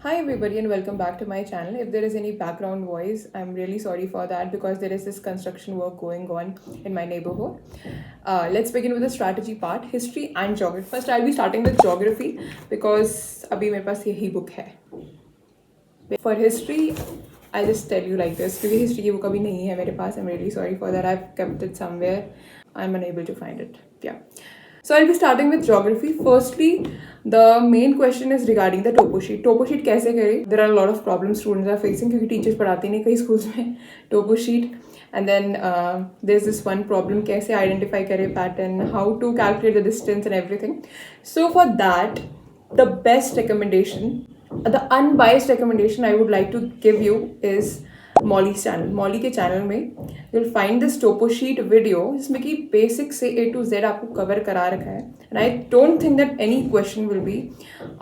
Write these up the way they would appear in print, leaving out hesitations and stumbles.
Hi everybody and welcome back to my channel. If there is any background voice, I'm really sorry for that because there is this construction work going on in my neighborhood. Let's begin with the strategy part, history and geography. First, I'll be starting with geography because अभी मेरे पास यही book है. For history, I'll just tell you like this क्योंकि history की book अभी नहीं है मेरे पास. I'm really sorry for that. I've kept it somewhere. I'm unable to find it. Yeah. So I'll be starting with geography. Firstly, the main question is regarding the topo sheet. Topo sheet कैसे करें? There are a lot of problems students are facing क्योंकि teachers पढ़ाते नहीं कई schools में topo sheet. And then there's this one problem कैसे identify करें pattern, how to calculate the distance and everything. So for that, the best recommendation, the unbiased recommendation I would like to give you is Molly's channel. Molly के channel में you'll find this topo sheet video जिसमें कि basic से A to Z आपको cover करा रखा है. And I don't think that any question will be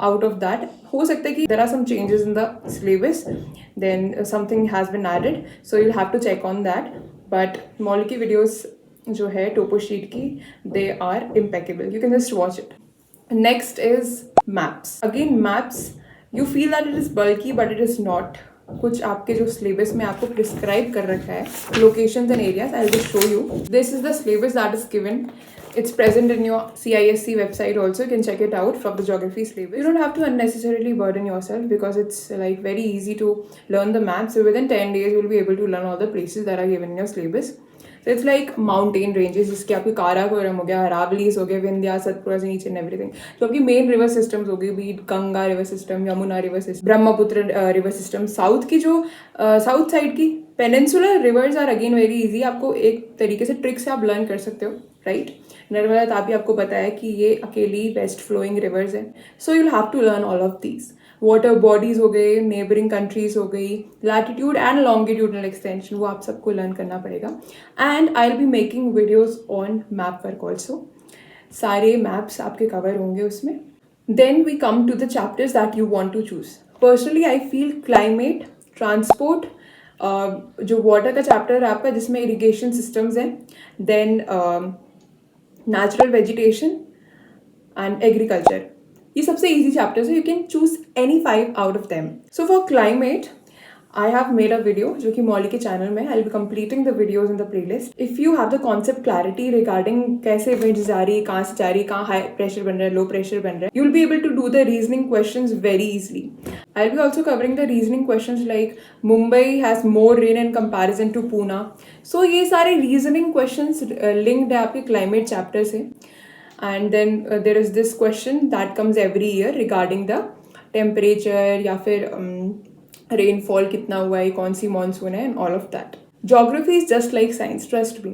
out of that. हो सकता है कि there are some changes in the syllabus, then something has been added, so you'll have to check on that. But Molly की videos जो है topo sheet की, they are impeccable. You can just watch it. Next is maps. Again, maps. You feel that it is bulky, but it is not. कुछ आपके जो syllabus में आपको prescribe कर रखा है locations and areas. I will just show you. This is the syllabus that is given. It's present in your CISC website also. You can check it out from the geography syllabus. You don't have to unnecessarily burden yourself because it's like very easy to learn the maps. So within 10 days, you'll be able to learn all the places that are given in your syllabus. So it's like mountain ranges, जिसके आपके काराकोरम हो गया, अरावलीज हो गया, विंध्या, सतपुरा से नीचे and everything. जो आपकी मेन रिवर सिस्टम्स हो गई, be it Ganga river system, Yamuna river system, Brahmaputra river system. South की जो साउथ साइड की peninsular rivers are again very easy. आपको एक तरीके से ट्रिक से आप लर्न कर सकते हो, राइट. नर्मदा तापी आपको पता है कि ये अकेली वेस्ट फ्लोइंग रिवर्स है. So you'll have to learn all of these. Water bodies हो गए, नेबरिंग कंट्रीज हो गई, लैटिट्यूड एंड लॉन्गिट्यूडनल एक्सटेंशन, वो आप सबको लर्न करना पड़ेगा. And I will be making videos on map work also. सारे मैप्स आपके कवर होंगे उसमें. Then we come to the chapters that you want to choose. Personally I feel climate, transport, जो वाटर का चैप्टर है आपका जिसमें इरिगेशन सिस्टम्स हैं, then natural vegetation and agriculture, ये सबसे इजी चैप्टर्स है. You can choose any 5 out of them. So for climate I have made a video जो कि मॉली के चैनल में. आई will be completing the videos in the playlist. If you have the concept clarity regarding कैसे winds जा रही है, कहाँ से जा रही है, कहाँ हाई प्रेशर बन रहा है, लो प्रेशर बन रहा है, you will be able to do the reasoning questions very easily. I will be also covering the reasoning questions like Mumbai has more rain in comparison to Poona. So ये सारे reasoning questions linked है आपके climate chapter से. And then there is this question that comes every year regarding the temperature या फिर rainfall कितना हुआ है, कौन सी monsoon है, and all of that. Geography is just like science, trust me.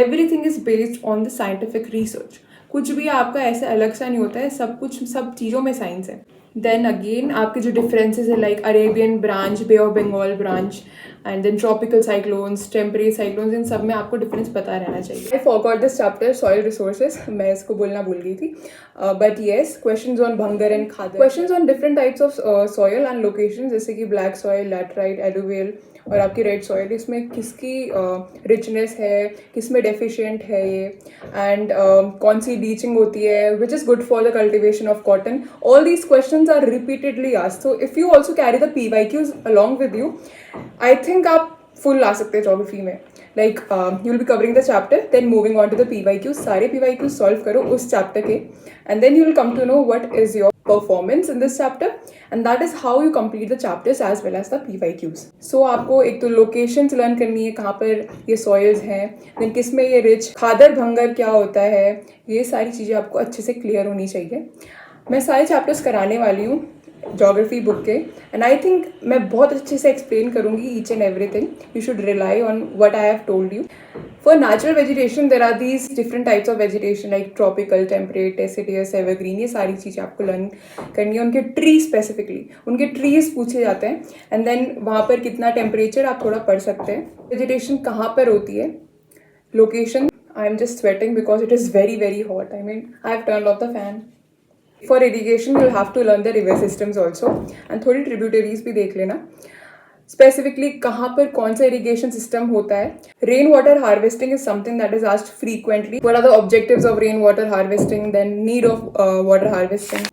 Everything is based on the scientific research. कुछ भी आपका ऐसे अलग सा नहीं होता है, सब कुछ सब चीज़ों में साइंस है. देन अगेन आपके जो डिफरेंसेस है like Arabian branch, bay of Bengal branch, and then tropical cyclones, temperate cyclones, इन सब में आपको डिफरेंस पता रहना चाहिए. I forgot this chapter soil resources, मैं इसको बोलना भूल गई थी. But yes, questions on Bhangar and Khadar, questions on different types of soil and location, जैसे कि ब्लैक सॉइल, लैटराइट, एलुवियल और आपकी रेड सॉइल, इसमें किसकी रिचनेस है, किस में डेफिशिएंट है ये, एंड कौन सी लीचिंग होती है, which is good for the cultivation of cotton. All these questions are repeatedly asked. So if you also carry the PYQs along with you, I think आप फुल ला सकते हैं जोग्राफी में. Like you will be covering the chapter, then moving on to the PYQs. सारे PYQs solve करो उस chapter के, and then you will come to know what is your performance in this chapter, and that is how you complete the chapters as well as the PYQs. So आपको एक तो locations learn करनी है, कहाँ पर ये soils हैं, then किस में ये रिच, खादर भंगर क्या होता है, ये सारी चीज़ें आपको अच्छे से क्लियर होनी चाहिए. मैं सारे चैप्टर्स कराने वाली हूँ जोग्राफी बुक के, एंड आई थिंक मैं बहुत अच्छे से एक्सप्लेन करूँगी each and everything. You should rely on what I have told you. For natural vegetation there are these different types of vegetation like tropical, temperate, deciduous, evergreen, ये सारी चीज़ें आपको learn करनी है. उनके ट्री स्पेसिफिकली, उनके trees पूछे जाते हैं, एंड देन वहाँ पर कितना टेम्परेचर आप थोड़ा पढ़ सकते हैं. वेजिटेशन कहाँ पर होती है, location. I am just sweating because it is very very hot. I mean I have turned of the fan. For irrigation, you'll have to learn the river systems also, and थोड़ी tributaries भी देख लेना. Specifically कहाँ पर कौन सा irrigation system होता है. Rain water harvesting is something that is asked frequently. What are the objectives of rain water harvesting? Then need of water harvesting.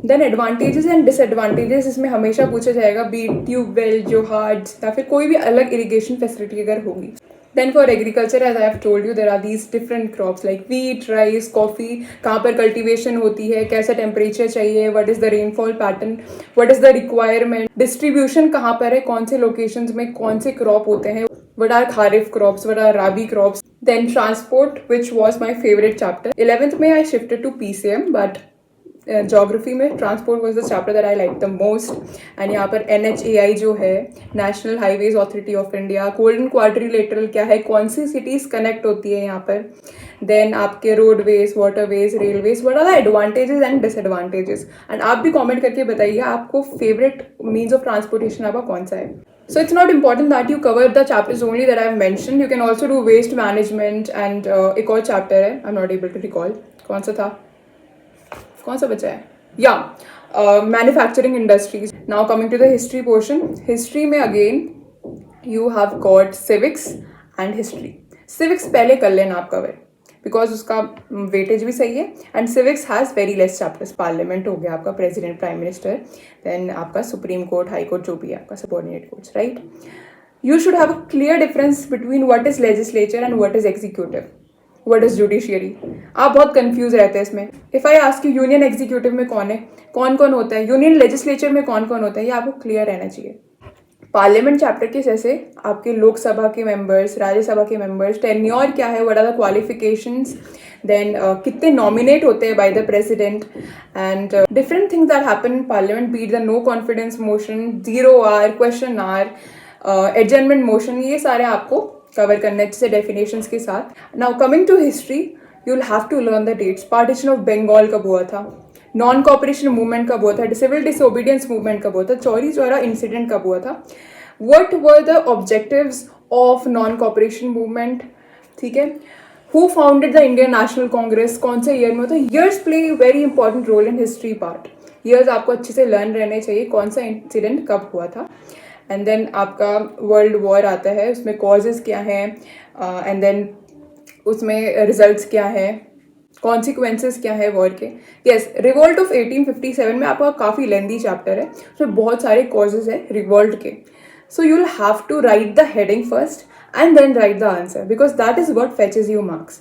Then advantages and disadvantages इसमें हमेशा पूछा जाएगा, बी ट्यूबवेल, जोहार्ड्स या फिर कोई भी अलग इरिगेशन फैसिलिटी अगर होगी. Then for agriculture, as I have told you, there are these different crops like wheat, rice, coffee. कहाँ पर cultivation होती है, कैसा temperature चाहिए, what is the rainfall pattern, what is the requirement, distribution कहाँ पर है, कौन से locations में कौन से crop होते हैं, what are kharif crops, what are rabi crops. Then transport, which was my favorite chapter. 11th में I shifted to PCM, but geography में transport was the chapter that I like the most. And यहाँ पर NHAI जो है, national highways authority of India, golden quadrilateral क्या है, कौन सी cities connect होती है यहाँ पर. देन आपके roadways, waterways, railways, what are the advantages and disadvantages. And आप भी कमेंट करके बताइए आपको फेवरेट मीन्स ऑफ ट्रांसपोर्टेशन आपका कौन सा है. So it's not important that you cover the chapters only that I've mentioned. You can also do waste management and एक और chapter है, I'm not able to recall. कौन सा था, कौन सा बचा है, या manufacturing industries. Now coming to the history portion. History में again you have got civics and history. Civics पहले कर लेना आप कवर, बिकॉज उसका वेटेज भी सही है. And civics has very less chapters. Parliament हो गया आपका, प्रेसिडेंट, प्राइम मिनिस्टर, देन आपका सुप्रीम कोर्ट, हाई कोर्ट, जो भी है आपका subordinate courts, right. You should have a clear difference between what is legislature and what is executive, what is judiciary. आप बहुत कंफ्यूज रहते हैं इसमें. If I ask you union executive में कौन है, कौन कौन होता है, यूनियन लेजिस्लेचर में कौन कौन होता है, ये आपको क्लियर रहना चाहिए. पार्लियामेंट चैप्टर के जैसे आपके लोकसभा के मेंबर्स, राज्यसभा के मेंबर्स, टेन्योर क्या है, what are the qualifications, then कितने नॉमिनेट होते हैं by the president, and different things that happen in parliament, beat the no confidence motion, 0 hour, question hour, adjournment motion, ये सारे आपको कवर करने से डेफिनेशंस के साथ. Now coming to history, you will have to learn the dates. Partition of Bengal कब हुआ था, नॉन कॉपरेशन मूवमेंट कब हुआ था, सिविल डिसोबीडियंस मूवमेंट कब हुआ था, चौरी चौरा इंसिडेंट कब हुआ था, what were the objectives of non cooperation movement, ठीक है, who founded the Indian National Congress, कौन से ईयर में होता है. Years play very important role in history part. Years आपको अच्छे से लर्न रहने चाहिए, कौन सा इंसिडेंट कब हुआ था. एंड देन आपका वर्ल्ड वॉर आता है, उसमें कॉजेज क्या हैं, एंड देन उसमें रिजल्ट्स क्या हैं, कॉन्सिक्वेंसेस क्या है वॉर के. यस, रिवोल्ट ऑफ 1857 में आपका काफ़ी लेंदी चैप्टर है, उसमें बहुत सारे कॉजेज है रिवोल्ट के. So you will have to write the heading first and then write the answer, because that is what fetches you marks.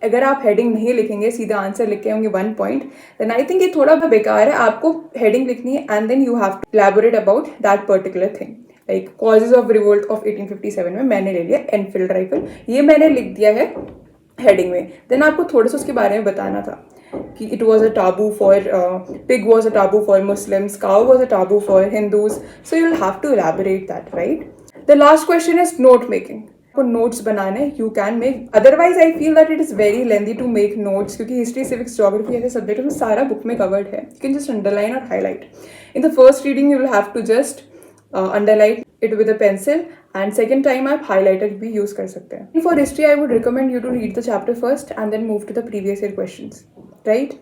अगर आप हेडिंग नहीं लिखेंगे, सीधा आंसर लिखे होंगे 1 पॉइंट, देन आई थिंक ये थोड़ा बेकार है. आपको हेडिंग लिखनी है and then you have to elaborate about that particular thing. Like causes of revolt of 1857 में मैंने ले लिया एनफील्ड राइफल, ये मैंने लिख दिया है हेडिंग में. देन आपको थोड़ा सा उसके बारे में बताना था कि it was a taboo for, pig was a taboo for Muslims, cow was a taboo for Hindus. So you will have to elaborate that, right. The last question is note making. को notes बनाने you can make, otherwise I feel that it is very lengthy to make notes, क्योंकि history, civics, geography ऐसे subject में सारा book में covered है. You can just underline और highlight. In the first reading you will have to just underline it with a pencil, and second time आप highlighter भी use कर सकते हैं. For history I would recommend you to read the chapter first and then move to the previous year questions, right.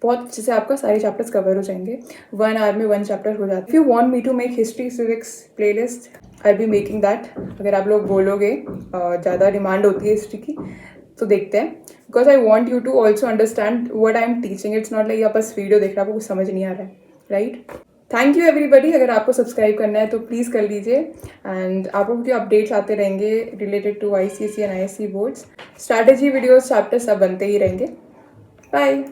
बहुत अच्छे से आपका सारे चैप्टर्स कवर हो जाएंगे, 1 hour में 1 चैप्टर हो जाता है. If you want me to make history civics playlist, I'll be making that. अगर आप लोग बोलोगे ज़्यादा डिमांड होती है हिस्ट्री की तो देखते हैं, because I want you to also understand what I am teaching. It's not like आप बस वीडियो देख रहे हो, आपको कुछ समझ नहीं आ रहा है, राइट. Thank you everybody. अगर आपको सब्सक्राइब करना है तो प्लीज़ कर लीजिए, एंड आप लोगों के अपडेट्स आते रहेंगे related to ICSE and ISC boards. Strategy videos, chapter सब बनते ही रहेंगे. बाय.